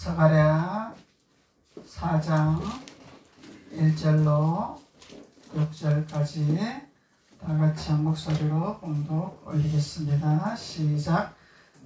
스가랴 4장 1절로 6절까지 다같이 한 목소리로 봉독 올리겠습니다. 시작.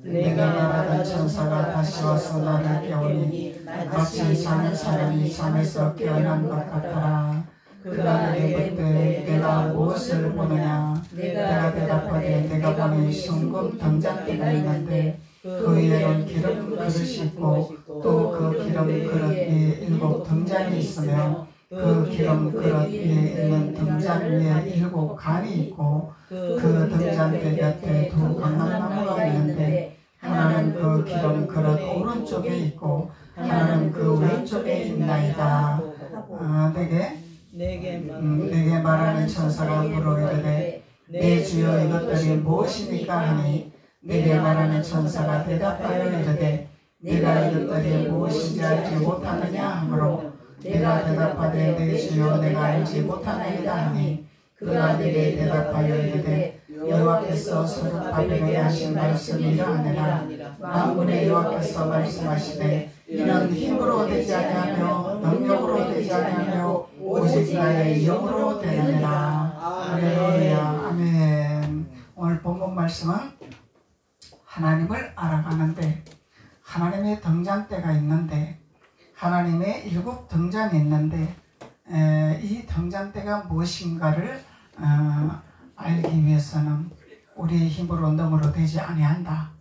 내가 말하던 천사가 다시 와서 나를 깨우니 마치 자는 사람이 잠에서 깨어난 것 같더라. 그가 내게 묻되 내가 무엇을 보느냐. 내가 대답하되 내가 보니 숭금 등잔대가 있는데 그 위에는 기름 그릇이 있고 또 그 기름 그릇 위에 7 등잔이 있으며 그 기름 그릇 위에 있는 등잔 위에 7 간이 있고 그 등잔대 곁에 2 감람나무가 있는데 하나는 그 기름 그릇 오른쪽에 있고 하나는 그 왼쪽에 있나이다. 내게 말하는 천사가 물어이르되 내 주여 이것들이 무엇이니까 하니 내게 말하는 천사가 대답하여 이르되 내가 이것들이 무엇인지 알지 못하느냐 하므로 내가 대답하되 내 주여 내가 알지 못하나이다 하니 그가 내게 대답하여 이르되 여호와께서 스룹바벨에게 하신 말씀이 이러하니라. 만군의 여호와께서 말씀하시되 이는 힘으로 되지 아니하며 능력으로 되지 아니하며 오직 나의 영으로 되느니라. 할렐루야. 아멘. 오늘 본문 말씀은 하나님을 알아가는데 하나님의 등잔대가 있는데 하나님의 7 등잔이 있는데 이 등잔대가 무엇인가를 알기 위해서는 우리의 힘으로 능으로 되지 아니한다.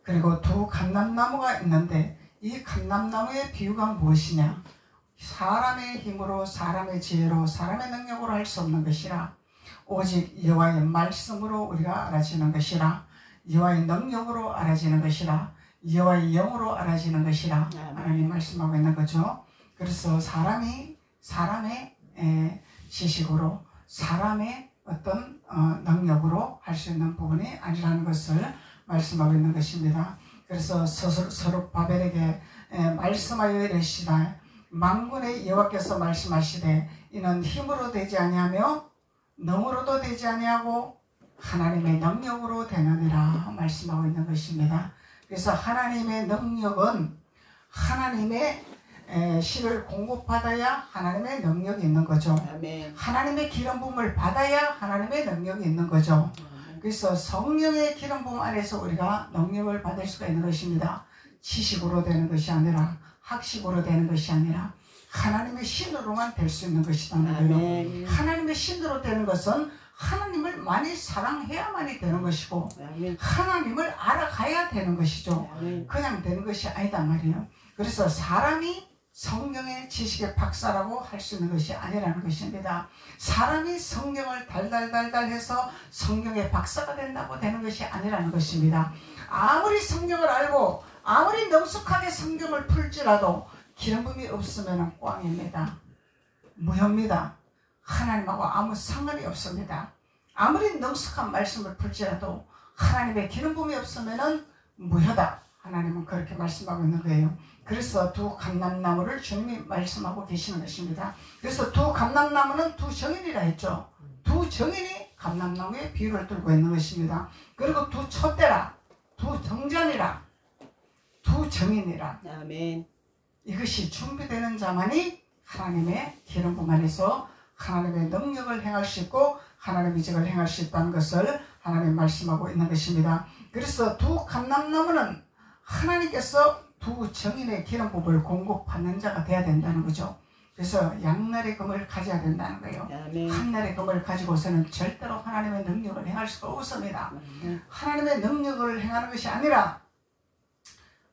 그리고 2 감람나무가 있는데 이 감람나무의 비유가 무엇이냐. 사람의 힘으로 사람의 지혜로 사람의 능력으로 할 수 없는 것이라 오직 여호와의 말씀으로 우리가 알아지는 것이라 여호와의 능력으로 알아지는 것이라 여호와의 영으로 알아지는 것이라 하나님 말씀하고 있는 거죠. 그래서 사람이 사람의 지식으로 사람의 어떤 능력으로 할 수 있는 부분이 아니라는 것을 말씀하고 있는 것입니다. 그래서 스룹바벨에게 말씀하여 이르시다. 만군의 여호와께서 말씀하시되 이는 힘으로 되지 아니하며 능으로도 되지 아니하고 하나님의 능력으로 되느니라 말씀하고 있는 것입니다. 그래서 하나님의 능력은 하나님의 실을 공급받아야 하나님의 능력이 있는 거죠. 아멘. 하나님의 기름 부음을 받아야 하나님의 능력이 있는 거죠. 그래서 성령의 기름 부음 안에서 우리가 능력을 받을 수가 있는 것입니다. 지식으로 되는 것이 아니라 학식으로 되는 것이 아니라 하나님의 신으로만 될 수 있는 것이라는 거예요. 하나님의 신으로 되는 것은 하나님을 많이 사랑해야만이 되는 것이고 하나님을 알아가야 되는 것이죠. 그냥 되는 것이 아니다 말이에요. 그래서 사람이 성경의 지식의 박사라고 할 수 있는 것이 아니라는 것입니다. 사람이 성경을 달달달달해서 성경의 박사가 된다고 되는 것이 아니라는 것입니다. 아무리 성경을 알고 아무리 능숙하게 성경을 풀지라도 기름 부음이 없으면 꽝입니다. 무효입니다. 하나님하고 아무 상관이 없습니다. 아무리 능숙한 말씀을 풀지라도 하나님의 기름 부음이 없으면 무효다. 하나님은 그렇게 말씀하고 있는 거예요. 그래서 2 감람나무를 주님이 말씀하고 계시는 것입니다. 그래서 2 감람나무는 2 정인이라 했죠. 2 정인이 감람나무의 비유를 들고 있는 것입니다. 그리고 2 촛대라, 2 등잔이라, 2 정인이라. 아멘. 이것이 준비되는 자만이 하나님의 기름 부음 안에서 하나님의 능력을 행할 수 있고 하나님의 이적을 행할 수 있다는 것을 하나님 말씀하고 있는 것입니다. 그래서 2 감람나무는 하나님께서 2 정인의 기름 부음을 공급받는 자가 돼야 된다는 거죠. 그래서 양날의 금을 가져야 된다는 거예요. 한날의 금을 가지고서는 절대로 하나님의 능력을 행할 수가 없습니다. 하나님의 능력을 행하는 것이 아니라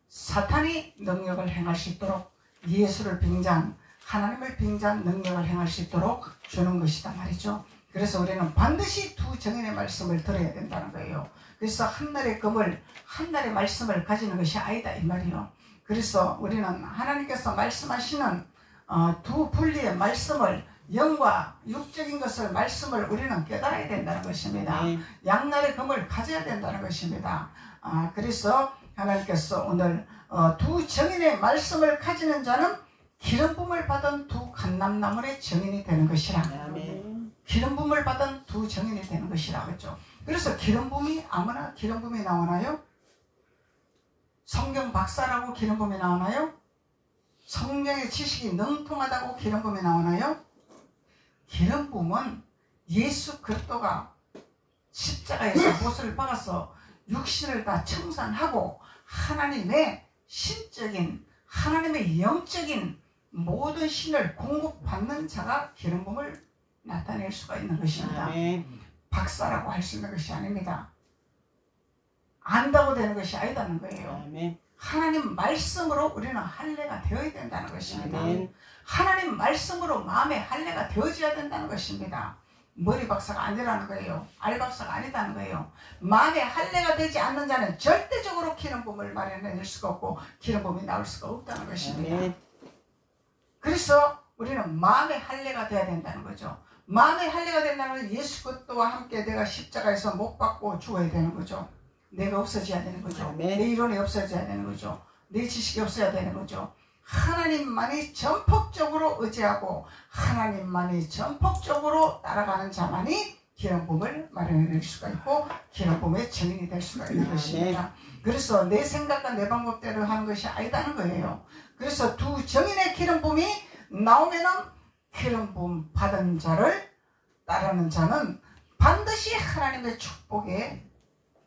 사탄이 능력을 행할 수 있도록 예수를 빙자한 하나님을 빙자한 능력을 행할 수 있도록 주는 것이다 말이죠. 그래서 우리는 반드시 2 정인의 말씀을 들어야 된다는 거예요. 그래서 한날의 금을 한날의 말씀을 가지는 것이 아니다 이 말이에요. 그래서 우리는 하나님께서 말씀하시는 2 분리의 말씀을 영과 육적인 것을 말씀을 우리는 깨달아야 된다는 것입니다. 양날의 금을 가져야 된다는 것입니다. 그래서 하나님께서 오늘 2 정인의 말씀을 가지는 자는 기름 부음을 받은 2 감람나무의 정인이 되는 것이라. 기름 부음을 받은 2 정인이 되는 것이라 그랬죠. 그래서 기름 부음이 아무나 기름 부음이 나오나요? 성경 박사라고 기름 부음이 나오나요? 성경의 지식이 능통하다고 기름 부음이 나오나요? 기름 부음은 예수 그리스도가 십자가에서 못을 박아서 육신을 다 청산하고 하나님의 신적인, 하나님의 영적인 모든 신을 공급받는 자가 기름 부음을 나타낼 수가 있는 것입니다. 박사라고 할 수 있는 것이 아닙니다. 안다고 되는 것이 아니다는 거예요. 하나님 말씀으로 우리는 할례가 되어야 된다는 것입니다. 하나님 말씀으로 마음의 할례가 되어져야 된다는 것입니다. 머리 박사가 아니라는 거예요. 알 박사가 아니다는 거예요. 마음의 할례가 되지 않는 자는 절대적으로 기름 부음을 마련해낼 수가 없고 기름 부음이 나올 수가 없다는 것입니다. 그래서 우리는 마음의 할례가 돼야 된다는 거죠. 마음의 할례가 된다는 건 예수 그리스도와 함께 내가 십자가에서 못 박고 죽어야 되는 거죠. 내가 없어져야 되는 거죠. 내 이론이 없어져야 되는 거죠. 내 지식이 없어야 되는 거죠. 하나님만이 전폭적으로 의지하고 하나님만이 전폭적으로 따라가는 자만이 기름 부음을 마련해낼 수가 있고 기름 부음의 증인이 될 수가 있는 것입니다. 그래서 내 생각과 내 방법대로 하는 것이 아니다는 거예요. 그래서 두 증인의 기름 부음이 나오면은 기름 부음 받은 자를 따르는 자는 반드시 하나님의 축복의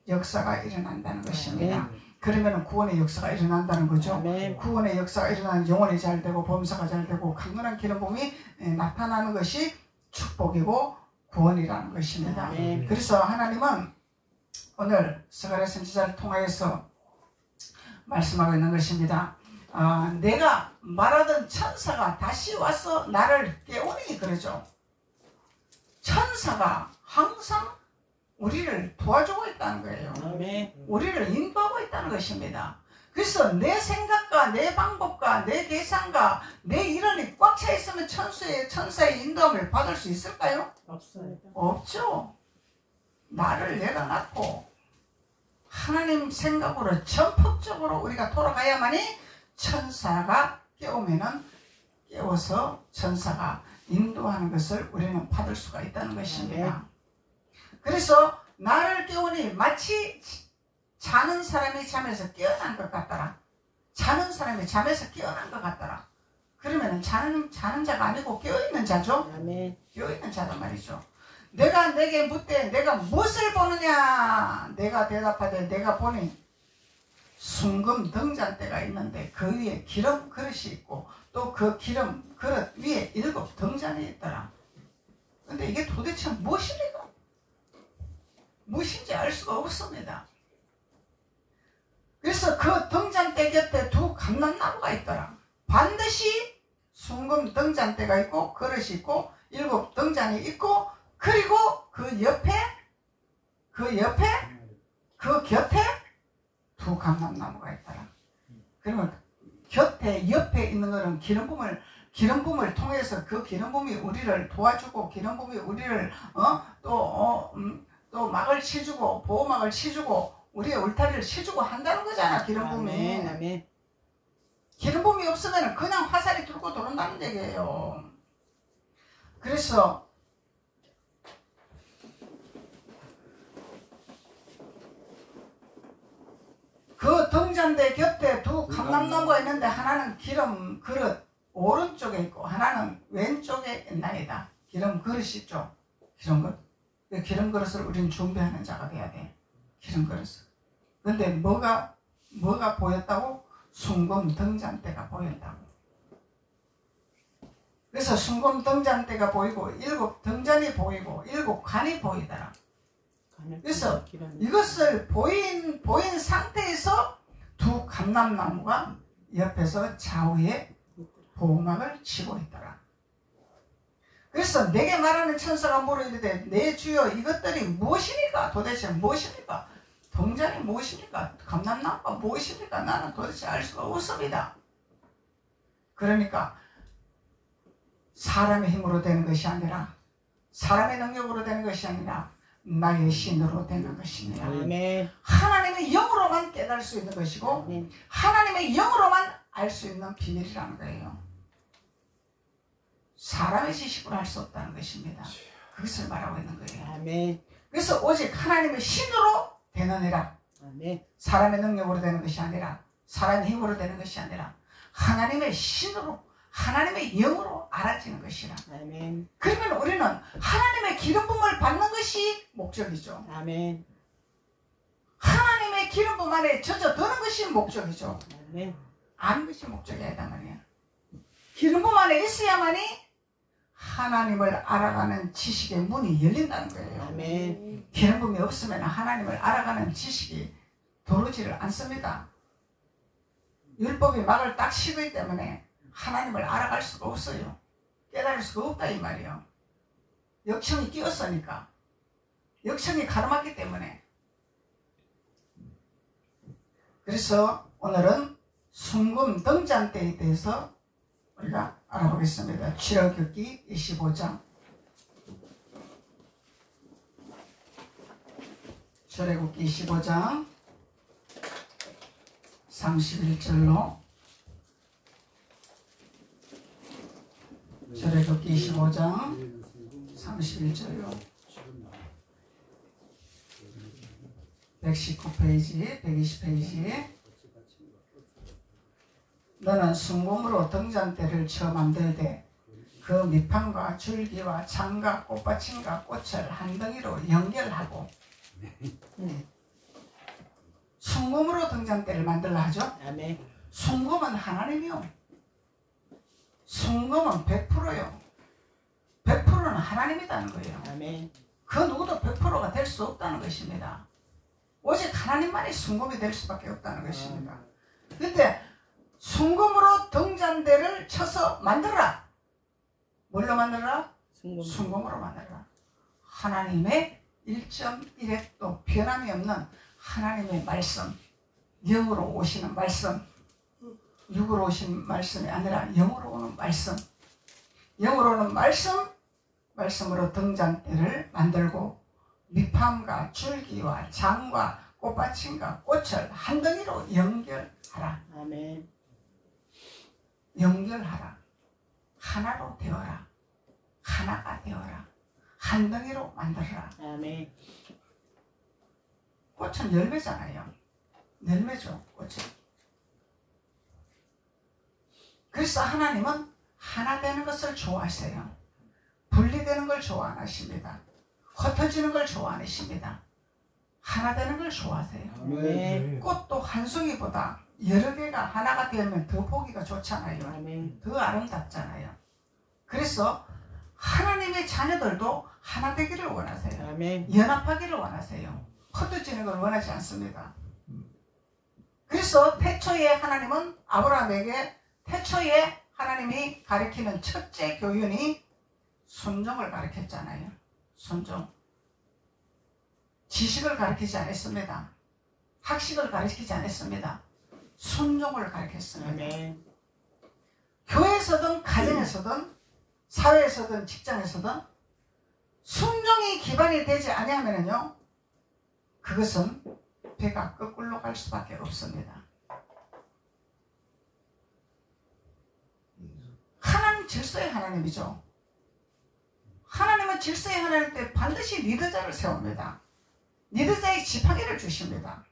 역사가 일어난다는 것입니다. 그러면 구원의 역사가 일어난다는 거죠. 구원의 역사가 일어나는 영혼이 잘 되고 범사가 잘 되고 강건한 기름 부음이 나타나는 것이 축복이고 구원이라는 것입니다. 그래서 하나님은 오늘 스가랴 선지자를 통하여서 말씀하고 있는 것입니다. 내가 말하던 천사가 다시 와서 나를 깨우니 그러죠. 천사가 항상 우리를 도와주고 있다는 거예요. 우리를 인도하고 있다는 것입니다. 그래서 내 생각과 내 방법과 내 계산과 내 이론이 꽉 차 있으면 천사의 인도함을 받을 수 있을까요? 없죠. 나를 내려놨고 하나님 생각으로 전폭적으로 우리가 돌아가야만이 천사가 깨워서 천사가 인도하는 것을 우리는 받을 수가 있다는 것입니다. 그래서 나를 깨우니 마치 자는 사람이 잠에서 깨어난 것 같더라. 자는 사람이 잠에서 깨어난 것 같더라. 그러면 자는 자가 아니고 깨어있는 자죠. 깨어있는 자란 말이죠. 내가 내게 묻되 내가 무엇을 보느냐. 내가 대답하되 내가 보니 순금 등잔대가 있는데 그 위에 기름 그릇이 있고 또 그 기름 그릇 위에 7 등잔이 있더라. 근데 이게 도대체 무엇입니까? 무엇인지 알 수가 없습니다. 그래서 그 등잔대 곁에 2 감람나무가 있더라. 반드시 순금 등잔대가 있고 그릇이 있고 7 등잔이 있고 그리고 그 곁에 2 감람나무가 있더라. 그러면 곁에 옆에 있는 것은 기름 부음을 통해서 그 기름 부음이 우리를 도와주고 기름 부음이 우리를 또 막을 치주고 보호막을 치주고 우리의 울타리를 치주고 한다는 거잖아. 기름 부음이. 기름 부음이 없으면 그냥 화살이 들고 도는다는 얘기예요. 그래서 그 등잔대 곁에 2 감람나무가 있는데 하나는 기름 그릇 오른쪽에 있고 하나는 왼쪽에 있나이다. 기름 그릇이 있죠. 기름 그릇. 기름 그릇을 우리는 준비하는 자가 돼야 돼. 기름 그릇을. 근데 뭐가 보였다고? 순금 등잔대가 보였다고. 그래서 순금 등잔대가 보이고 7 등잔이 보이고 7 관이 보이더라. 그래서 이것을 보인 상태에서 2 감람나무가 옆에서 좌우에 보호막을 치고 있더라. 그래서 내게 말하는 천사가 물으되 내 주여 이것들이 무엇입니까? 도대체 무엇입니까? 등잔이 무엇입니까? 감람나무가 무엇입니까? 나는 도대체 알 수가 없습니다. 그러니까 사람의 힘으로 되는 것이 아니라 사람의 능력으로 되는 것이 아니라 나의 신으로 되는 것입니다. 하나님의 영으로만 깨달을 수 있는 것이고 하나님의 영으로만 알 수 있는 비밀이라는 거예요. 사람의 지식으로 할 수 없다는 것입니다. 그것을 말하고 있는 거예요. 그래서 오직 하나님의 신으로 되느니라. 사람의 능력으로 되는 것이 아니라 사람의 힘으로 되는 것이 아니라 하나님의 신으로, 하나님의 영으로 알아지는 것이라. 아멘. 그러면 우리는 하나님의 기름 부음을 받는 것이 목적이죠. 아멘. 하나님의 기름 부음 안에 젖어드는 것이 목적이죠. 아멘. 아는 것이 목적이 아니다 말이야. 기름 부음 안에 있어야만이 하나님을 알아가는 지식의 문이 열린다는 거예요. 아멘. 기름 부음이 없으면 하나님을 알아가는 지식이 들어오지를 않습니다. 율법이 막을 딱 씌우기 때문에 하나님을 알아갈 수가 없어요. 깨달을 수가 없다 이 말이에요. 역청이 끼었으니까. 역청이 가로막기 때문에. 그래서 오늘은 순금 등잔대에 대해서 우리가 알아보겠습니다. 출애굽기 25장. 출애굽기 25장 31절로 출애굽기 25장 31절로 119페이지 120페이지. 너는 순금으로 등잔대를 쳐 만들되 그 밑판과 줄기와 창과 꽃받침과 꽃을 한 덩이로 연결하고. 순금으로 등잔대를 만들라 하죠. 아멘. 순금은 하나님이요. 순금은 100%요. 100%는 하나님이라는 거예요. 아멘. 그 누구도 100%가 될 수 없다는 것입니다. 오직 하나님만이 순금이 될 수밖에 없다는 것입니다. 근데 순금으로 등잔대를 쳐서 만들어라. 뭘로 만들어라? 순금으로 만들어라. 하나님의 1.1핵도 변함이 없는 하나님의 말씀, 영으로 오시는 말씀, 육으로 오신 말씀이 아니라 영으로 오는 말씀, 영으로 오는 말씀으로 등잔대를 만들고 밑판과 줄기와 장과 꽃받침과 꽃을 한 덩이로 연결하라. 아멘. 연결하라. 하나로 되어라. 하나가 되어라. 한 덩이로 만들어라. 아멘. 꽃은 열매잖아요. 열매죠, 꽃은. 그래서 하나님은 하나 되는 것을 좋아하세요. 분리되는 걸 좋아 안 하십니다. 흩어지는 걸 좋아 안 하십니다. 하나 되는 걸 좋아하세요. 아멘. 꽃도 한 송이보다 여러 개가 하나가 되면 더 보기가 좋잖아요. 아멘. 더 아름답잖아요. 그래서 하나님의 자녀들도 하나 되기를 원하세요. 아멘. 연합하기를 원하세요. 흩어지는 걸 원하지 않습니다. 그래서 태초에 하나님은 아브라함에게 태초에 하나님이 가르치는 첫째 교훈이 순종을 가르쳤잖아요. 순종. 지식을 가르치지 않았습니다. 학식을 가르치지 않았습니다. 순종을 가르쳤습니다. 아멘. 교회에서든 가정에서든 사회에서든 직장에서든 순종이 기반이 되지 아니하면요, 그것은 배가 거꾸로 갈 수밖에 없습니다. 하나님 질서의 하나님이죠. 하나님은 질서의 하나님 때 반드시 리더자를 세웁니다. 리더자의 지팡이를 주십니다.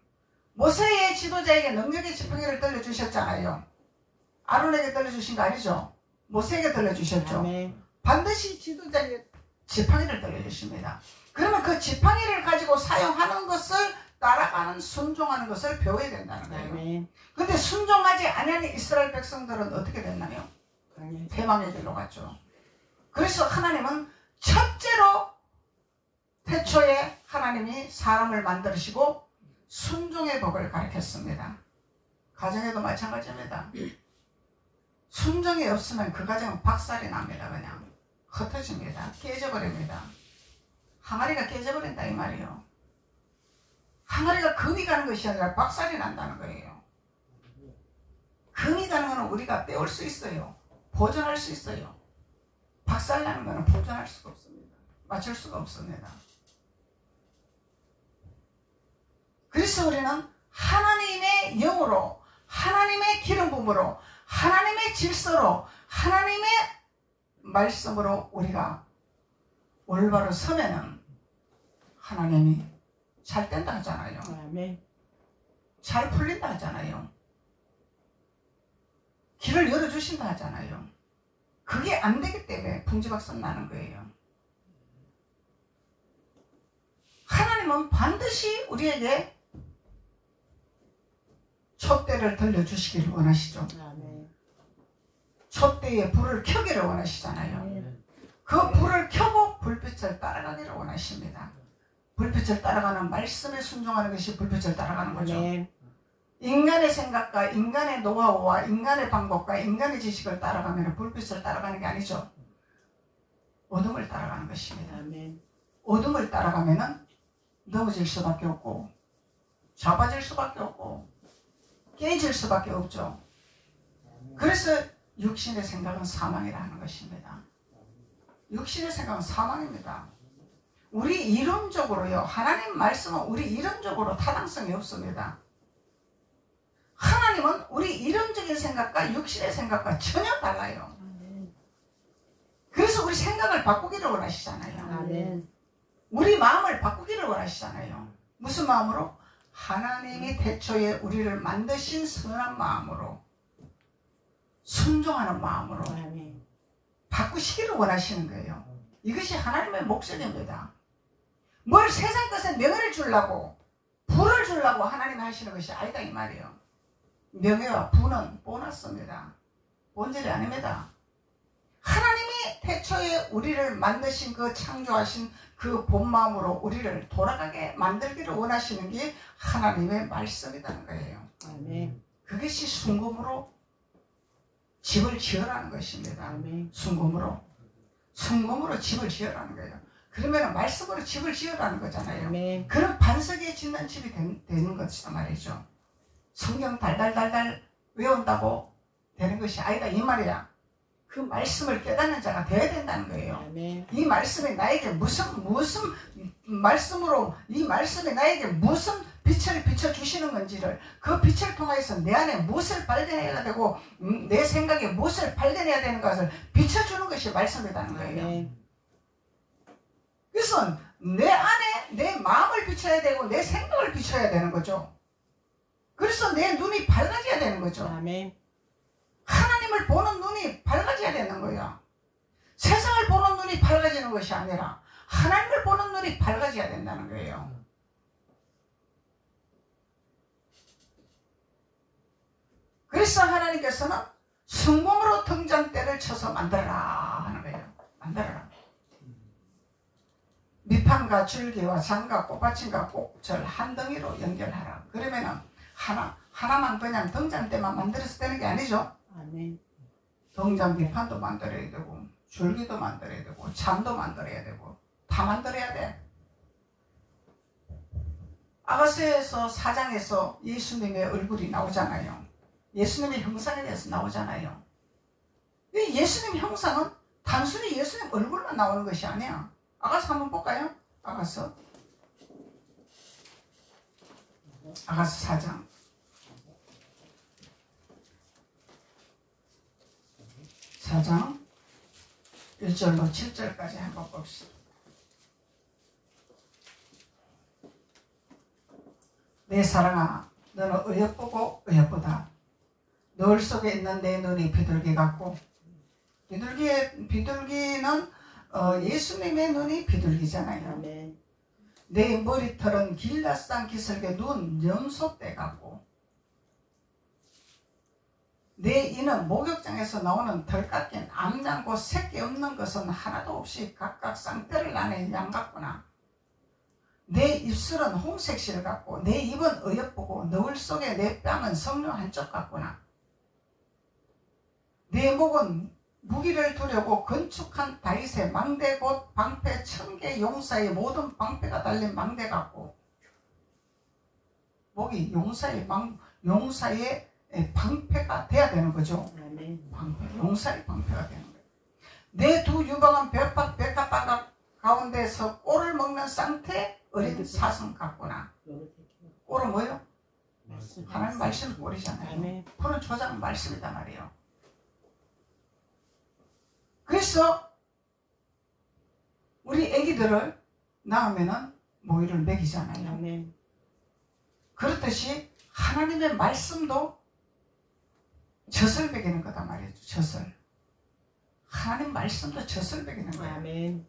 모세의 지도자에게 능력의 지팡이를 들려주셨잖아요. 아론에게 들려주신 거 아니죠? 모세에게 들려주셨죠. 아멘. 반드시 지도자에게 지팡이를 들려주십니다. 그러면 그 지팡이를 가지고 사용하는 것을 따라가는, 순종하는 것을 배워야 된다는 거예요. 아멘. 근데 순종하지 않은 이스라엘 백성들은 어떻게 됐나요? 패망의 길로 갔죠. 그래서 하나님은 첫째로 태초에 하나님이 사람을 만드시고 순종의 법을 가르쳤습니다. 가정에도 마찬가지입니다. 순종이 없으면 그 가정은 박살이 납니다. 그냥 흩어집니다. 깨져버립니다. 항아리가 깨져버린다 이 말이에요. 항아리가 금이 가는 것이 아니라 박살이 난다는 거예요. 금이 가는 것은 우리가 빼올 수 있어요. 보존할 수 있어요. 박살나는 것은 보존할 수가 없습니다. 맞출 수가 없습니다. 그래서 우리는 하나님의 영으로, 하나님의 기름 부음으로, 하나님의 질서로, 하나님의 말씀으로 우리가 올바로 서면은 하나님이 잘 된다 하잖아요. 아멘. 잘 풀린다 하잖아요. 길을 열어주신다 하잖아요. 그게 안 되기 때문에 풍지박산 나는 거예요. 하나님은 반드시 우리에게 촛대를 들려주시기를 원하시죠. 아멘. 촛대에 불을 켜기를 원하시잖아요. 그 불을 켜고 불빛을 따라가기를 원하십니다. 불빛을 따라가는 말씀에 순종하는 것이 불빛을 따라가는 거죠. 아멘. 인간의 생각과 인간의 노하우와 인간의 방법과 인간의 지식을 따라가면 불빛을 따라가는 게 아니죠. 어둠을 따라가는 것입니다. 아멘. 어둠을 따라가면 넘어질 수밖에 없고 잡아질 수밖에 없고 깨질 수밖에 없죠. 그래서 육신의 생각은 사망이라 하는 것입니다. 육신의 생각은 사망입니다. 우리 이론적으로요, 하나님 말씀은 우리 이론적으로 타당성이 없습니다. 하나님은 우리 이론적인 생각과 육신의 생각과 전혀 달라요. 그래서 우리 생각을 바꾸기를 원하시잖아요. 아멘. 우리 마음을 바꾸기를 원하시잖아요. 무슨 마음으로? 하나님이 태초에 우리를 만드신 선한 마음으로, 순종하는 마음으로 아멘. 바꾸시기를 원하시는 거예요. 이것이 하나님의 목적입니다. 뭘 세상 것에 명예를 주려고, 부를 주려고 하나님이 하시는 것이 아니다 이 말이에요. 명예와 부는 보너스입니다. 본질이 아닙니다. 하나님이 태초에 우리를 만드신 그 창조하신 그 본마음으로 우리를 돌아가게 만들기를 원하시는 게 하나님의 말씀이라는 거예요. 아멘. 그것이 순금으로 집을 지으라는 것입니다. 아멘. 순금으로 집을 지으라는 거예요. 그러면 말씀으로 집을 지으라는 거잖아요. 아멘. 그런 반석에 짓는 집이 되는 것이다 말이죠. 성경 달달달달 외운다고 되는 것이 아니다 이 말이야. 그 말씀을 깨닫는 자가 되어야 된다는 거예요. 아멘. 이 말씀이 나에게 무슨 말씀으로 이 말씀이 나에게 무슨 빛을 비춰주시는 건지를, 그 빛을 통해서 내 안에 무엇을 발견해야 되고 내 생각에 무엇을 발견해야 되는 것을 비춰주는 것이 말씀이라는 거예요. 아멘. 그래서 내 안에 내 마음을 비춰야 되고 내 생각을 비춰야 되는 거죠. 그래서 내 눈이 밝아져야 되는 거죠. 아멘. 하나님을 보는 눈이 밝아져야 되는 거야. 세상을 보는 눈이 밝아지는 것이 아니라 하나님을 보는 눈이 밝아져야 된다는 거예요. 그래서 하나님께서는 순금으로 등잔대를 쳐서 만들어라 하는 거예요. 만들어라. 밑판과 줄기와 장과 꽃받침과 꼭절 한 덩이로 연결하라. 그러면은 하나만 그냥 등잔대만 만들어서 되는 게 아니죠. 아멘. 등잔 밑판도 만들어야 되고 줄기도 만들어야 되고 잠도 만들어야 되고 다 만들어야 돼. 아가서에서 4장에서 예수님의 얼굴이 나오잖아요. 예수님의 형상에 대해서 나오잖아요. 이 예수님 형상은 단순히 예수님 얼굴만 나오는 것이 아니야. 아가서 한번 볼까요? 아가서 4장 4장 1절로 7절까지 한번 봅시다. 내 사랑아, 너는 어여쁘고 어여쁘다. 너울 속에 있는 내 눈이 비둘기 같고, 비둘기는 예수님의 눈이 비둘기잖아요. 아멘. 내 머리털은 길라쌍 기슭의 눈 염소떼 같고, 내 이는 목욕장에서 나오는 덜 깎인 암장고 새끼 없는 것은 하나도 없이 각각 쌍떼를 나는 양 같구나. 내 입술은 홍색실 같고 내 입은 어여쁘고 너울 속에 내 뺨은 성령 한쪽 같구나. 내 목은 무기를 두려고 건축한 다윗의 망대 곧 방패 1000개 용사의 모든 방패가 달린 망대 같고, 목이 용사의 방패가 돼야 되는 거죠. 아멘. 방패, 용사의 방패가 되는 거예요. 내 두 유방은 백합바가 가운데서 꼴을 먹는 쌍태 어린 사슴 같구나. 꼴은 뭐예요? 하나님 말씀 꼴이잖아요. 아멘. 푸른 초장 말씀이단 말이에요. 그래서 우리 애기들을 낳으면은 모이를 먹이잖아요. 아멘. 그렇듯이 하나님의 말씀도 젖을 먹이는 거다 말이죠. 젖을. 하나님 말씀도 젖을 먹이는 거예요. 아멘.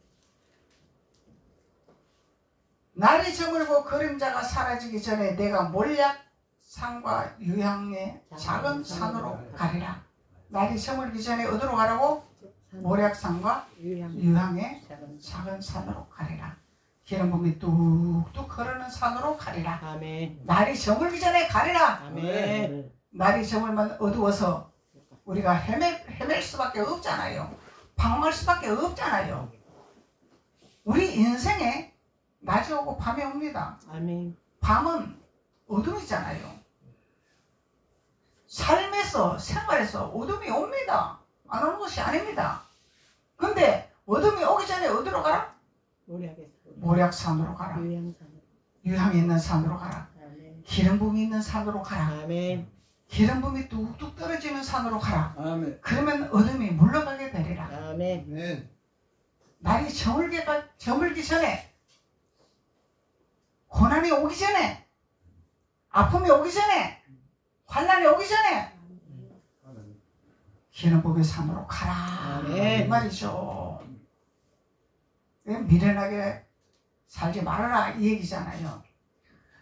날이 저물고 그림자가 사라지기 전에 내가 몰약산과 유향의 작은 산으로 가리라. 날이 저물기 전에 어디로 가라고? 몰약산과 유향의 작은 산으로 가리라. 기름붐이 뚝뚝 흐르는 산으로 가리라. 아멘. 날이 저물기 전에 가리라. 아멘. 날이 저물면 어두워서 우리가 헤맬 수밖에 없잖아요. 방황할 수밖에 없잖아요. 우리 인생에 낮이 오고 밤이 옵니다. 아멘. 밤은 어둠이잖아요. 삶에서 생활에서 어둠이 옵니다. 안 오는 것이 아닙니다. 근데 어둠이 오기 전에 어디로 가라? 몰약산으로 가라. 유향이 있는 산으로 가라. 아멘. 기름붐이 있는 산으로 가라. 아멘. 기름붐이 뚝뚝 떨어지는 산으로 가라. 아멘. 그러면 어둠이 물러가게 되리라. 아멘. 아멘. 날이 저물기 전에, 고난이 오기 전에, 아픔이 오기 전에, 환난이 오기 전에 기름붐의 산으로 가라. 아멘. 이 말이죠. 미련하게 살지 말아라 이 얘기잖아요.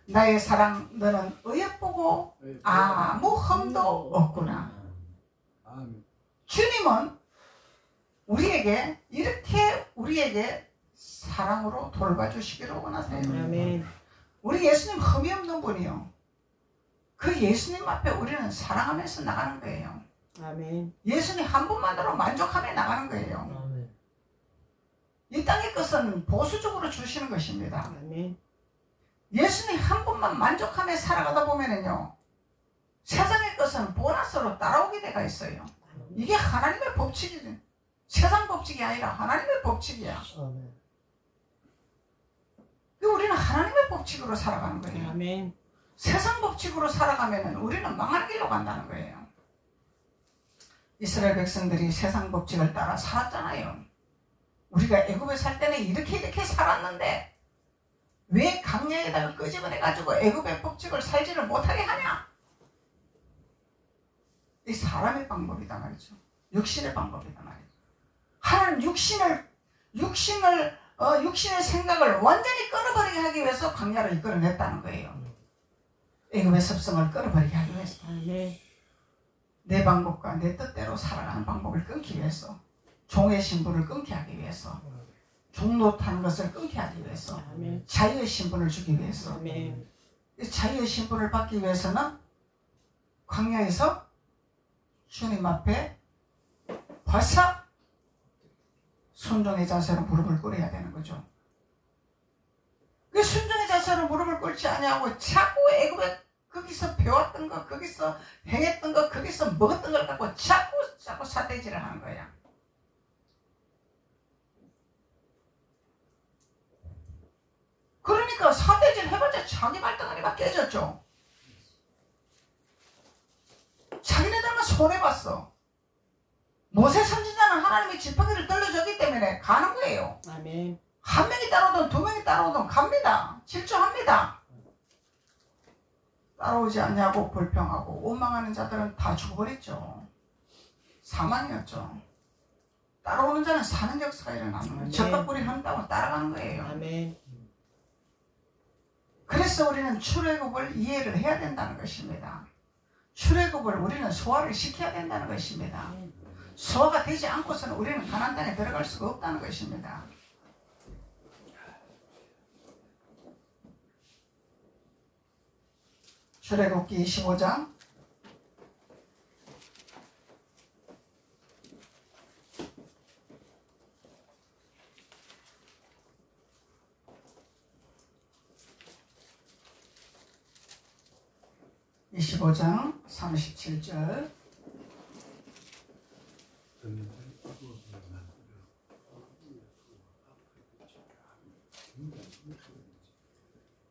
나의 사랑 너는 어여쁘고 아무 흠도 없구나. 주님은 우리에게 사랑으로 돌봐주시기를 원하세요. 아멘. 우리 예수님 흠이 없는 분이요. 그 예수님 앞에 우리는 사랑하면서 나가는 거예요. 아멘. 예수님 한 분만으로 만족하며 나가는 거예요. 아멘. 이 땅의 것은 보수적으로 주시는 것입니다. 아멘. 예수님 한 분만 만족하며 살아가다 보면은요, 세상의 것은 보너스로 따라오게 돼가 있어요. 이게 하나님의 법칙이지. 세상 법칙이 아니라 하나님의 법칙이야. 우리는 하나님의 법칙으로 살아가는 거예요. 아멘. 세상 법칙으로 살아가면은 우리는 망하는 길로 간다는 거예요. 이스라엘 백성들이 세상 법칙을 따라 살았잖아요. 우리가 애굽에 살 때는 이렇게 살았는데 왜 강야에다가 끄집어내가지고 애굽의 법칙을 살지를 못하게 하냐? 이 사람의 방법이다 말이죠. 육신의 방법이다 말이죠. 하나는 육신의 생각을 완전히 끊어버리게 하기 위해서 강야를 이끌어냈다는 거예요. 애굽의 습성을 끊어버리게 하기 위해서. 아멘. 내 방법과 내 뜻대로 살아가는 방법을 끊기 위해서, 종의 신분을 끊게 하기 위해서, 종노릇하는 것을 끊게 하기 위해서, 아멘. 자유의 신분을 주기 위해서. 아멘. 이 자유의 신분을 받기 위해서는 광야에서 주님 앞에 벌써 순종의 자세로 무릎을 꿇어야 되는 거죠. 그 순종의 자세로 무릎을 꿇지 아니하고 자꾸 애굽에 거기서 배웠던 거, 거기서 행했던 거, 거기서 먹었던 걸 갖고 자꾸 삿대질을 하는 거야. 그러니까 삿대질 해봤자 자기 발등아리가 깨졌죠. 자기네들만 손해봤어. 모세 선지자는 하나님의 지팡이를 들려줬기 때문에 가는 거예요. 아멘. 한 명이 따라오든 두 명이 따라오든 갑니다. 질주합니다. 따라오지 않냐고 불평하고 원망하는 자들은 다 죽어버렸죠. 사망이었죠. 따라오는 자는 사는 역사가 일어나는 거예요. 젖밥뿌리 한다고 따라가는 거예요. 아멘. 그래서 우리는 출애굽을 이해를 해야 된다는 것입니다. 출애굽을 우리는 소화를 시켜야 된다는 것입니다. 소화가 되지 않고서는 우리는 가나안 땅에 들어갈 수가 없다는 것입니다. 출애굽기 25장 25장 37절.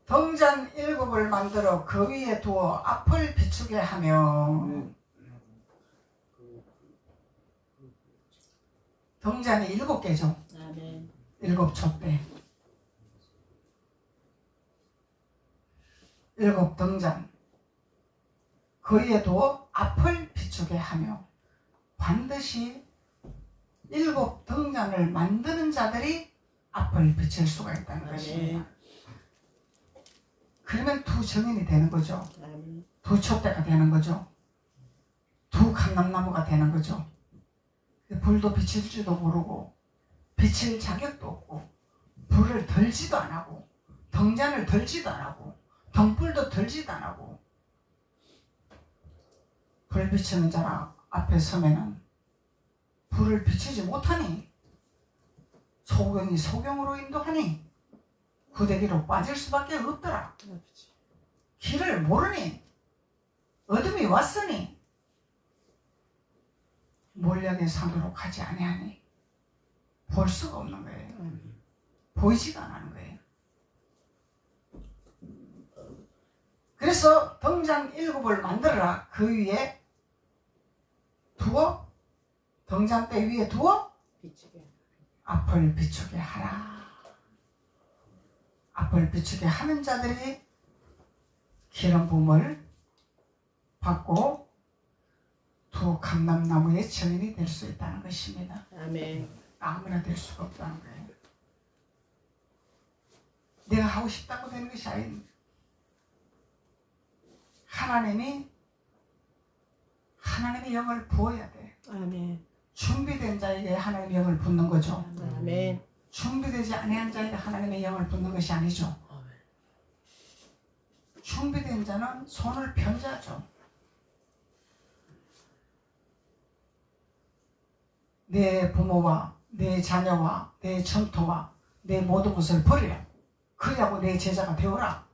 동전 7을 만들어 그 위에 두어 앞을 비추게 하며, 동전이 7개죠. 아멘. 7촛대, 7 동전, 그 위에 두어 앞을 비추게 비추게 하며 반드시 7 등잔을 만드는 자들이 앞을 비칠 수가 있다는 것입니다. 그러면 두 정인이 되는 거죠. 두 촛대가 되는 거죠. 두 감람나무가 되는 거죠. 불도 비칠 줄도 모르고 비칠 자격도 없고 불을 덜지도 안 하고 등잔을 덜지도 안 하고 등불도 덜지도 안 하고 불 비추는 자 앞에 서면은 불을 비추지 못하니 소경이 소경으로 인도하니 구데기로 빠질 수밖에 없더라. 길을 모르니 어둠이 왔으니 몰량의 산으로 가지 아니하니 볼 수가 없는 거예요. 보이지가 않는 거예요. 그래서 등잔 7을 만들어라. 그 위에 두어 등잔대 위에 두어 앞을 비추게 하라. 앞을 비추게 하는 자들이 기름 부음을 받고 두 감람나무의 증인이 될 수 있다는 것입니다. 아멘. 아무나 될 수가 없다는 거예요. 내가 하고 싶다고 되는 것이 아닙니다. 하나님이 영을 부어야 돼. 아멘. 준비된 자에게 하나님의 영을 붓는 거죠. 아멘. 준비되지 아니한 자에게 하나님의 영을 붓는 것이 아니죠. 준비된 자는 손을 편지하죠. 내 부모와 내 자녀와 내 전토와 내 모든 것을 버리라. 그리하고 내 제자가 되어라.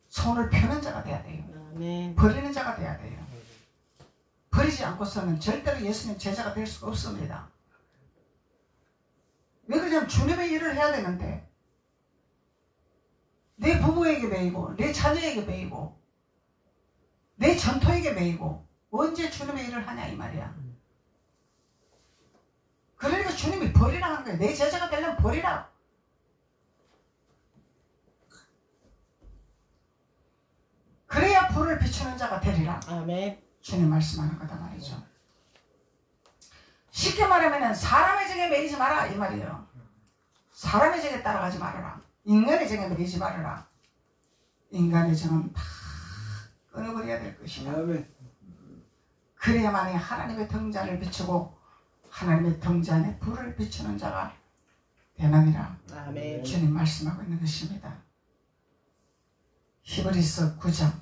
손을 펴는 자가 돼야 돼요. 아멘. 버리는 자가 돼야 돼요. 버리지 않고서는 절대로 예수님 제자가 될 수가 없습니다. 왜 그러냐면 주님의 일을 해야 되는데 내 부모에게 매이고 내 자녀에게 매이고 내 전토에게 매이고 언제 주님의 일을 하냐 이 말이야. 그러니까 주님이 버리라 하는 거예요. 내 제자가 되려면 버리라. 그래야 불을 비추는 자가 되리라. 아멘. 주님 말씀하는 거다 말이죠. 쉽게 말하면 사람의 정에 매이지 마라 이 말이에요. 사람의 정에 따라가지 말아라. 인간의 정에 매이지 말아라. 인간의 정은 다 끊어버려야 될 것이다. 그래야만이 하나님의 등잔을 비추고 하나님의 등잔에 불을 비추는 자가 되느니라. 아멘. 주님 말씀하고 있는 것입니다. 히브리서 9장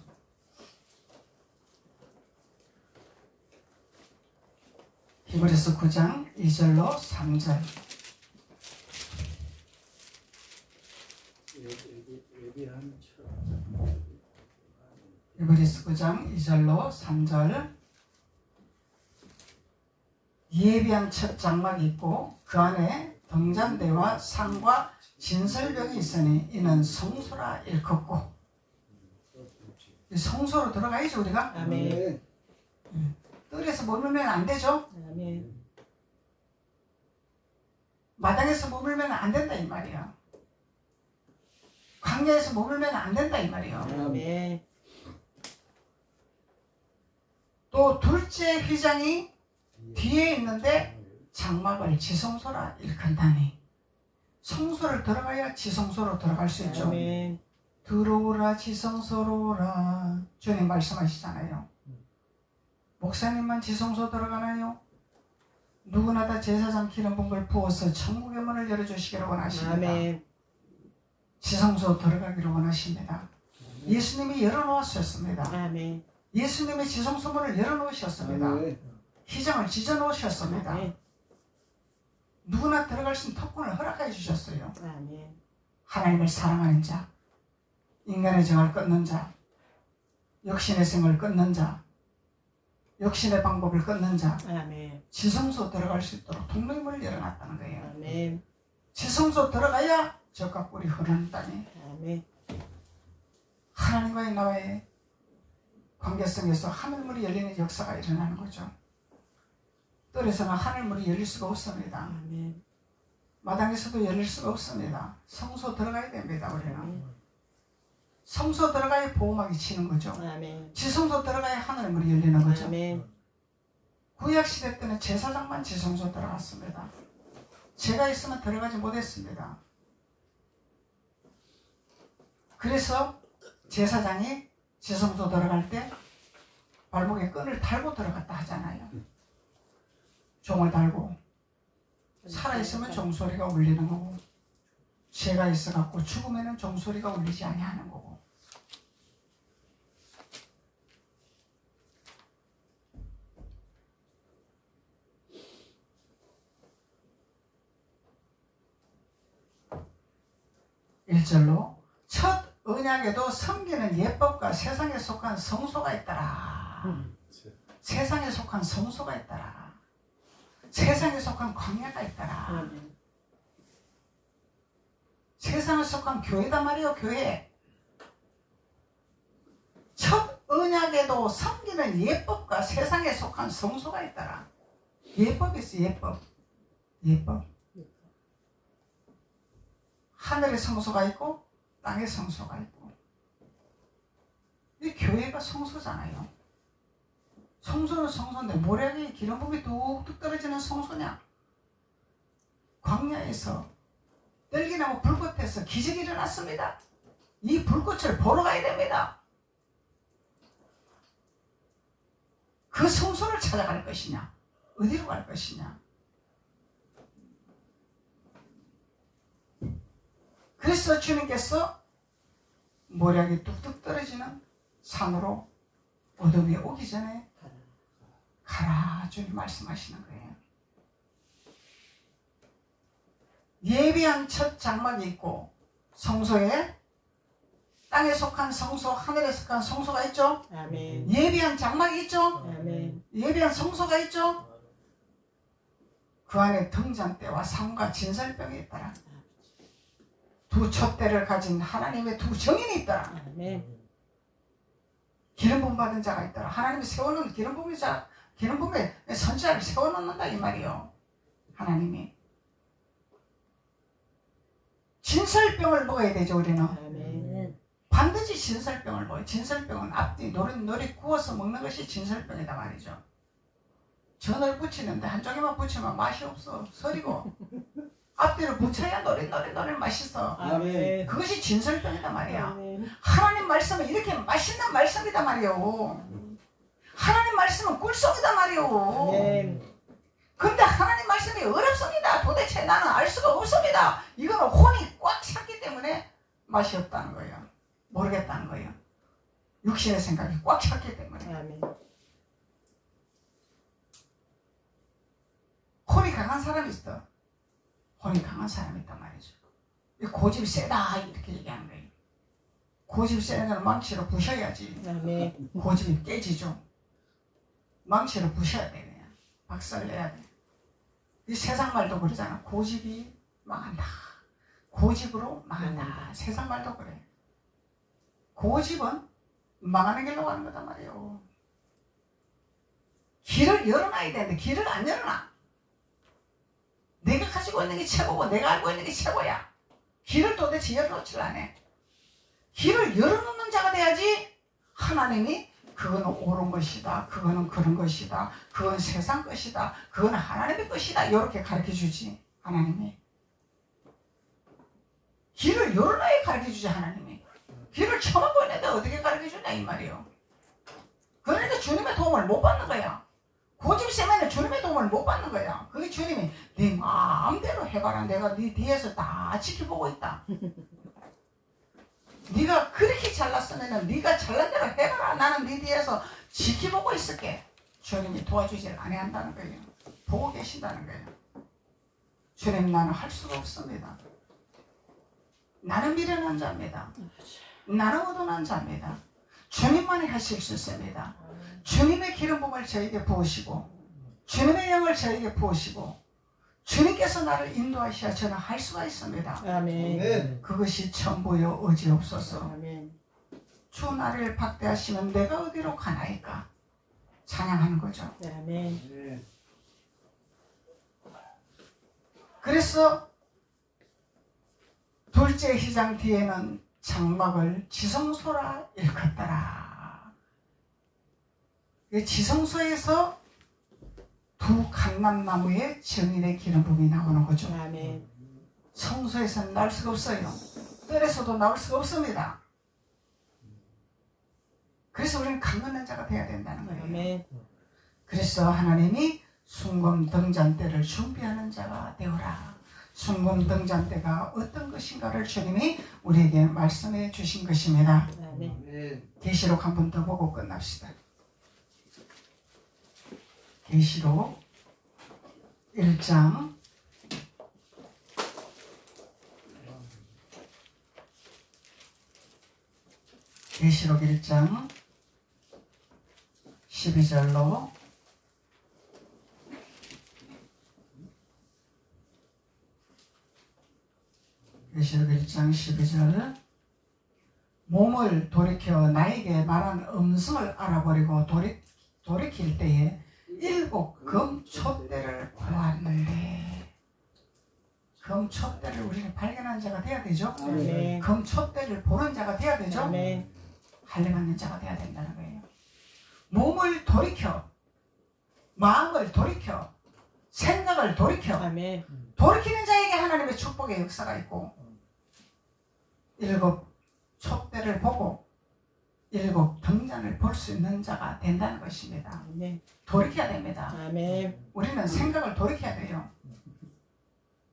히브리서 9장 2절로 3절 히브리서 9장 2절로 3절 예비한 첫 장막이 있고 그 안에 등잔대와 상과 진설병이 있으니 이는 성소라 일컫고 성소로 들어가야죠 우리가. 아멘. 뜰에서 머물면 안 되죠. 아멘. 마당에서 머물면 안 된다 이 말이야. 광야에서 머물면 안 된다 이 말이야. 아멘. 또 둘째 휘장이 뒤에 있는데 장막을 지성소라 일컫다니 성소를 들어가야 지성소로 들어갈 수 있죠. 아멘. 들어오라 지성소로라 주님 말씀하시잖아요. 목사님만 지성소 들어가나요? 누구나 다 제사장 기름 부음을 부어서 천국의 문을 열어주시기를 원하십니다. 아멘. 지성소 들어가기를 원하십니다. 예수님이 열어놓으셨습니다. 아멘. 예수님이 지성소 문을 열어놓으셨습니다. 휘장을 지져놓으셨습니다. 아멘. 누구나 들어갈 수 있는 특권을 허락해 주셨어요. 아멘. 하나님을 사랑하는 자, 인간의 정을 끊는 자, 육신의 생을 끊는 자, 육신의 방법을 끊는 자, 아멘. 지성소 들어갈 수 있도록 통로문을 열어놨다는 거예요. 아멘. 지성소 들어가야 젖과 꿀이 흐르는 땅에 아멘. 하나님과의 나와의 관계성에서 하늘문이 열리는 역사가 일어나는 거죠. 뜰에서는 하늘문이 열릴 수가 없습니다. 아멘. 마당에서도 열릴 수가 없습니다. 성소 들어가야 됩니다. 우리는 성소 들어가야 보호막이 치는 거죠. 아멘. 지성소 들어가야 하늘의 문이 열리는 거죠. 아멘. 구약시대 때는 제사장만 지성소 들어갔습니다. 제가 있으면 들어가지 못했습니다. 그래서 제사장이 지성소 들어갈 때 발목에 끈을 달고 들어갔다 하잖아요. 종을 달고. 살아있으면 종소리가 울리는 거고, 죄가 있어갖고 죽으면 종소리가 울리지 아니하는 거고. 일절로 첫 언약에도 섬기는 예법과 세상에 속한 성소가 있더라. 세상에 속한 성소가 있더라. 세상에 속한 광야가 있더라. 세상에 속한 교회다 말이요, 교회. 첫 언약에도 섬기는 예법과 세상에 속한 성소가 있더라. 예법이 있어, 예법. 예법. 하늘의 성소가 있고 땅의 성소가 있고. 이 교회가 성소잖아요. 성소는 성소인데 모략이 기름 부음이 뚝뚝 떨어지는 성소냐? 광야에서 떨기나무 불꽃에서 기적이 일어났습니다. 이 불꽃을 보러 가야 됩니다. 그 성소를 찾아갈 것이냐? 어디로 갈 것이냐? 그래서 주님께서 모략이 뚝뚝 떨어지는 산으로 어둠이 오기 전에 가라 주님 말씀하시는 거예요. 예비한 첫 장막이 있고 성소에 땅에 속한 성소, 하늘에 속한 성소가 있죠. 아멘. 예비한 장막이 있죠. 아멘. 예비한 성소가 있죠. 그 안에 등잔대와 상과 진설병이 있더라. 두 촛대를 가진 하나님의 두 정인이 있더라. 아멘. 기름 부음 받은 자가 있더라. 하나님이 세워놓은 기름 부음에 선지자를 세워놓는다 이 말이요. 하나님이 진설병을 먹어야 되죠. 우리는 아멘. 반드시 진설병을 먹어요. 진설병은 앞뒤 노릇노릇 구워서 먹는 것이 진설병이다 말이죠. 전을 부치는데 한쪽에만 부치면 맛이 없어. 서리고 앞뒤로 부쳐야 노릇노릇 맛있어. 아멘. 그것이 진설병이다 말이야. 아멘. 하나님 말씀은 이렇게 맛있는 말씀이다 말이요. 하나님 말씀은 꿀송이다 말이요. 아멘. 근데 하나님 말씀이 어렵습니다. 도대체 나는 알 수가 없습니다. 이거는 혼이 꽉 찼기 때문에 맛이 없다는 거예요. 모르겠다는 거예요. 육신의 생각이 꽉 찼기 때문에. 아멘. 혼이 강한 사람이 있어. 혼이 강한 사람이 있단 말이죠. 고집이 세다 이렇게 얘기하는 거예요. 고집이 세는 건 망치로 부셔야지. 아멘. 고집이 깨지죠. 망치로 부셔야 돼. 그냥 박살내야 돼. 이 세상 말도 그러잖아. 고집이 망한다. 고집으로 망한다. 세상 말도 그래. 고집은 망하는 길로 가는 거단 말이에요. 길을 열어놔야 되는데 길을 안 열어놔. 내가 가지고 있는 게 최고고 내가 알고 있는 게 최고야. 길을 도대체 열어놓질 않아. 길을 열어놓는 자가 돼야지 하나님이 그건 옳은 것이다. 그거는 그런 것이다. 그건 세상 것이다. 그건 하나님의 것이다. 이렇게 가르쳐주지 하나님이. 길을 열어놔야 가르쳐주지 하나님이. 길을 처먹고 있는데 어떻게 가르쳐주냐 이 말이에요. 그러니까 주님의 도움을 못 받는 거야. 고집 세면 주님의 도움을 못 받는 거야. 그게 주님이 네 마음대로 해봐라. 내가 네 뒤에서 다 지켜보고 있다. 네가 그렇게 잘났으면 네가 잘난 대로 해봐라. 나는 네 뒤에서 지켜보고 있을게. 주님이 도와주질 않는다는 거예요. 보고 계신다는 거예요. 주님 나는 할 수가 없습니다. 나는 미련한 자입니다. 나는 어둔한 자입니다. 주님만이 하실 수 있습니다. 주님의 기름 부음을 저에게 부으시고 주님의 영을 저에게 부으시고 주님께서 나를 인도하셔야 저는 할 수가 있습니다. 아멘. 그것이 전부여 어지없소서. 아멘. 주 나를 박대하시면 내가 어디로 가나이까. 찬양하는 거죠. 아멘. 그래서 둘째 휘장 뒤에는 장막을 지성소라 일컫더라. 지성소에서 두 감람나무의 정인의 기름붐이 나오는 거죠. 아멘. 성소에서는 나올 수가 없어요. 뜰에서도 나올 수가 없습니다. 그래서 우리는 강건한 자가 되어야 된다는 거예요. 아멘. 그래서 하나님이 순금 등잔대를 준비하는 자가 되어라. 순금 등잔대가 어떤 것인가를 주님이 우리에게 말씀해 주신 것입니다. 아멘. 계시록 한 번 더 보고 끝납시다. 계시록 1장 1장 12절로 계시록 1장 12절 몸을 돌이켜 나에게 말한 음성을 알아버리고 돌이킬 때에 7 금촛대를 보았는데, 금촛대를 우리는 발견한 자가 돼야 되죠. 아멘. 금촛대를 보는 자가 돼야 되죠. 아멘. 할례받는 자가 돼야 된다는 거예요. 몸을 돌이켜, 마음을 돌이켜, 생각을 돌이켜, 아멘. 돌이키는 자에게 하나님의 축복의 역사가 있고, 7 촛대를 보고 7 등잔을 볼 수 있는 자가 된다는 것입니다. 아멘. 돌이켜야 됩니다. 아멘. 우리는 생각을 돌이켜야 돼요.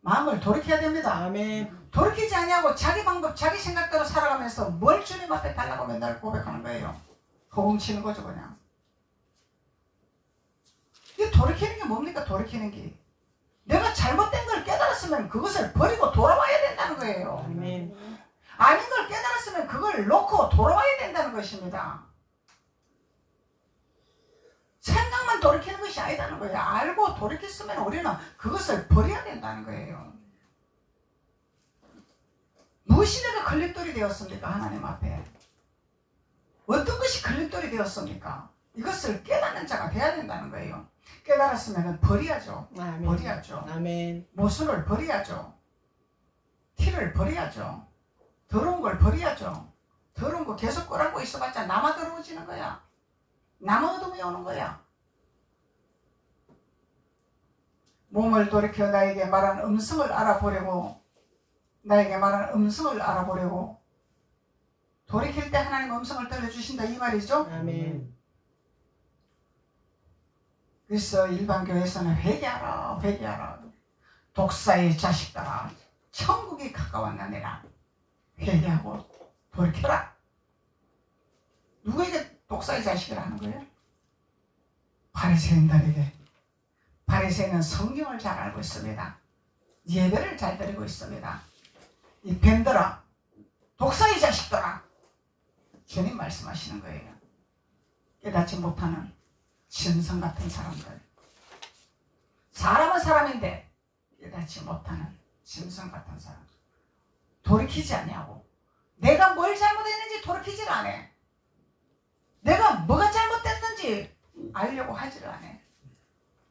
마음을 돌이켜야 됩니다. 아멘. 돌이키지 않냐고 자기 방법, 자기 생각대로 살아가면서 뭘 주님 앞에 달라고 맨날 고백하는 거예요. 허공치는 거죠, 그냥. 이 돌이키는 게 뭡니까? 돌이키는 게 내가 잘못된 걸 깨달았으면 그것을 버리고 돌아와야 된다는 거예요. 아멘. 아닌 걸 깨달았으면 그걸 놓고 돌아와야 된다는 것입니다. 생각만 돌이키는 것이 아니다는 거예요. 알고 돌이켰으면 우리는 그것을 버려야 된다는 거예요. 무엇이 내가 걸림돌이 되었습니까? 하나님 앞에. 어떤 것이 걸림돌이 되었습니까? 이것을 깨닫는 자가 돼야 된다는 거예요. 깨달았으면 버려야죠. 아멘. 버려야죠. 아멘. 모순을 버려야죠. 티를 버려야죠. 더러운 걸 버려야죠. 더러운 거 계속 끌고 있어봤자 남아 더러워지는 거야. 남아 어둠이 오는 거야. 몸을 돌이켜 나에게 말한 음성을 알아보려고, 나에게 말한 음성을 알아보려고, 돌이킬 때 하나님 음성을 들려주신다 이 말이죠. 아멘. 그래서 일반 교회에서는 회개하라, 회개하라. 독사의 자식들아, 천국이 가까웠나니라. 회개하고 돌이켜라. 누구에게 독사의 자식이라 하는 거예요? 바리새인들에게. 바리새인은 성경을 잘 알고 있습니다. 예배를 잘 드리고 있습니다. 이 뱀들아, 독사의 자식들아, 주님 말씀하시는 거예요. 깨닫지 못하는 짐승 같은 사람들. 사람은 사람인데 깨닫지 못하는 짐승 같은 사람. 돌이키지 않냐고. 내가 뭘 잘못했는지 돌이키질 않아. 내가 뭐가 잘못됐는지 알려고 하지를 않아.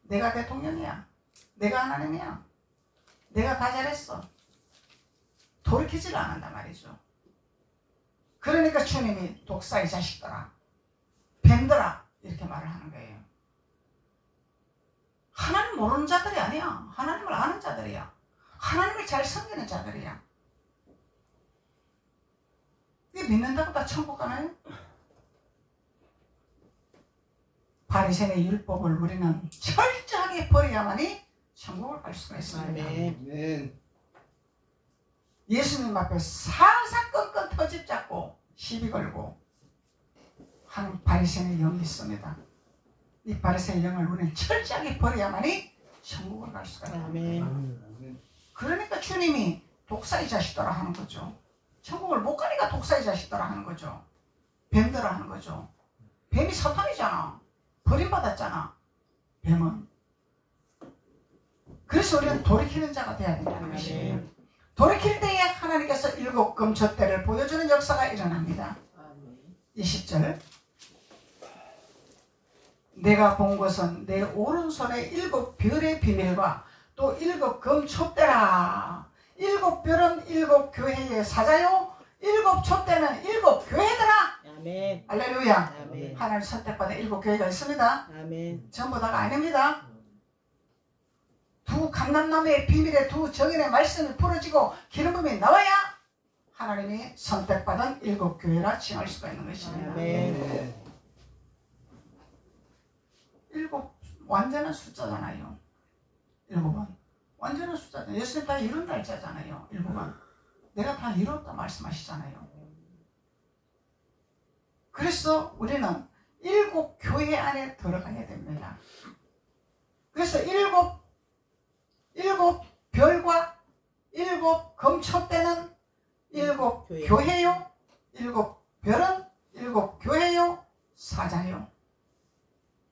내가 대통령이야. 내가 하나님이야. 내가 다 잘했어. 돌이키지를 않는단 말이죠. 그러니까 주님이 독사의 자식들아, 뱀들아 이렇게 말을 하는 거예요. 하나님 모르는 자들이 아니야. 하나님을 아는 자들이야. 하나님을 잘 섬기는 자들이야. 이게 믿는다고 다 천국 가나요? 바리새인의 율법을 우리는 철저하게 버려야만이 천국을 갈 수가 있습니다. 아멘. 예수님 앞에 사사건건 터집 잡고 시비 걸고 하는 바리새인의 영이 있습니다. 이 바리새인의 영을 우리는 철저하게 버려야만이 천국을 갈 수가 있습니다. 아멘. 그러니까 주님이 독사의 자식들아 하는 거죠. 천국을 못 가니까 독사의 자식들아 하는 거죠. 뱀들아 하는 거죠. 뱀이 사탄이잖아. 버림받았잖아. 뱀은. 그래서 우리는 돌이키는 자가 돼야 된다는 것이에요. 돌이킬 때에 하나님께서 7 금촛대를 보여주는 역사가 일어납니다. 20절. 내가 본 것은 내 오른손에 7 별의 비밀과 또 7 금촛대라. 7 별은 7 교회의 사자요, 일곱 촛대는 일곱 교회더라. 아멘. 할렐루야. 아멘. 하나님 선택받은 일곱 교회가 있습니다. 아멘. 전부 다가 아닙니다. 두 감람나무의 비밀에 두 정인의 말씀이 풀어지고 기름 부음이 나와야 하나님이 선택받은 일곱 교회라 칭할 수가 있는 것입니다. 아멘. 일곱 완전한 숫자잖아요. 일곱은 완전한 숫자잖아요. 예수님 다 이룬 날짜잖아요. 일곱은 내가 다 이뤘다 말씀하시잖아요. 그래서 우리는 일곱 교회 안에 들어가야 됩니다. 그래서 일곱 별과 일곱 금촛대는 일곱 교회요. 일곱 별은 일곱 교회요. 사자요.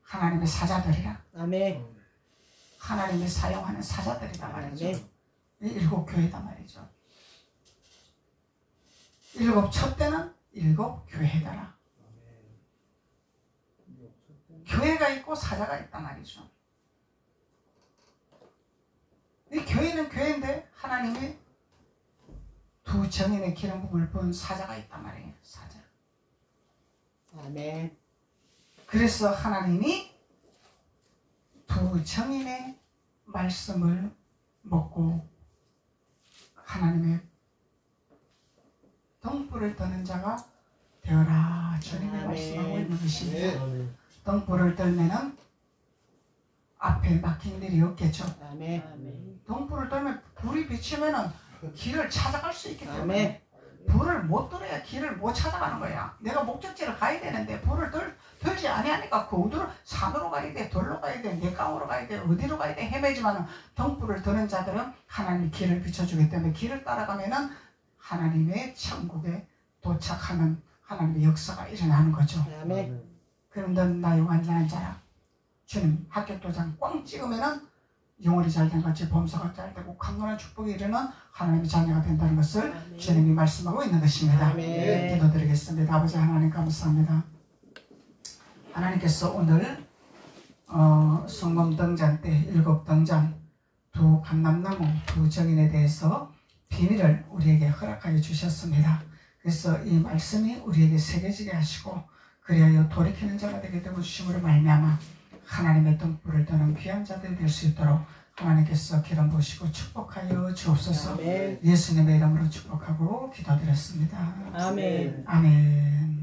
하나님의 사자들이라. 아멘. 하나님이 사용하는 사자들이다 말이죠. 아멘. 이 일곱 교회다 말이죠. 일곱 촛대는 일곱 교회다라. 교회가 있고 사자가 있단 말이죠. 이 교회는 교회인데 하나님이 두 정인의 기름 부음을 본 사자가 있단 말이에요. 사자. 아멘. 그래서 하나님이 두 정인의 말씀을 먹고 하나님의 등불을 드는 자가 되어라. 주님이 아멘. 말씀하고 있는 것입니다. 아멘. 등불을 들면은 앞에 막힌 일이 없겠죠. 아멘. 등불을 들면 불이 비치면은 길을 찾아갈 수 있기 때문에 아멘. 불을 못 들어야 길을 못 찾아가는 거야. 내가 목적지를 가야 되는데 불을 들지 아니하니까 그 어디로 산으로 가야 돼, 돌로 가야 돼, 내강으로 가야 돼, 어디로 가야 돼 헤매지만 등불을 드는 자들은 하나님이 길을 비춰주기 때문에 길을 따라가면은 하나님의 천국에 도착하는 하나님의 역사가 일어나는 거죠. 아멘. 그럼 넌 나의 완전한 자야. 주님 합격 도장 꽝 찍으면은 영혼이 잘된 같이 범사가 잘되고 강건한 축복이 이르는 하나님의 자녀가 된다는 것을 아멘. 주님이 말씀하고 있는 것입니다. 아멘. 기도드리겠습니다. 아버지 하나님 감사합니다. 하나님께서 오늘 성검 등잔 때 일곱 등잔 두 감람나무 두 정인에 대해서 비밀을 우리에게 허락하여 주셨습니다. 그래서 이 말씀이 우리에게 새겨지게 하시고 그리하여 돌이키는 자가 되게 되고 주심으로 말미암아 하나님의 등불을 드는 귀한 자들이 될 수 있도록 하나님께서 기름 부으시고 축복하여 주옵소서. 아멘. 예수님의 이름으로 축복하고 기도드렸습니다. 아멘. 아멘.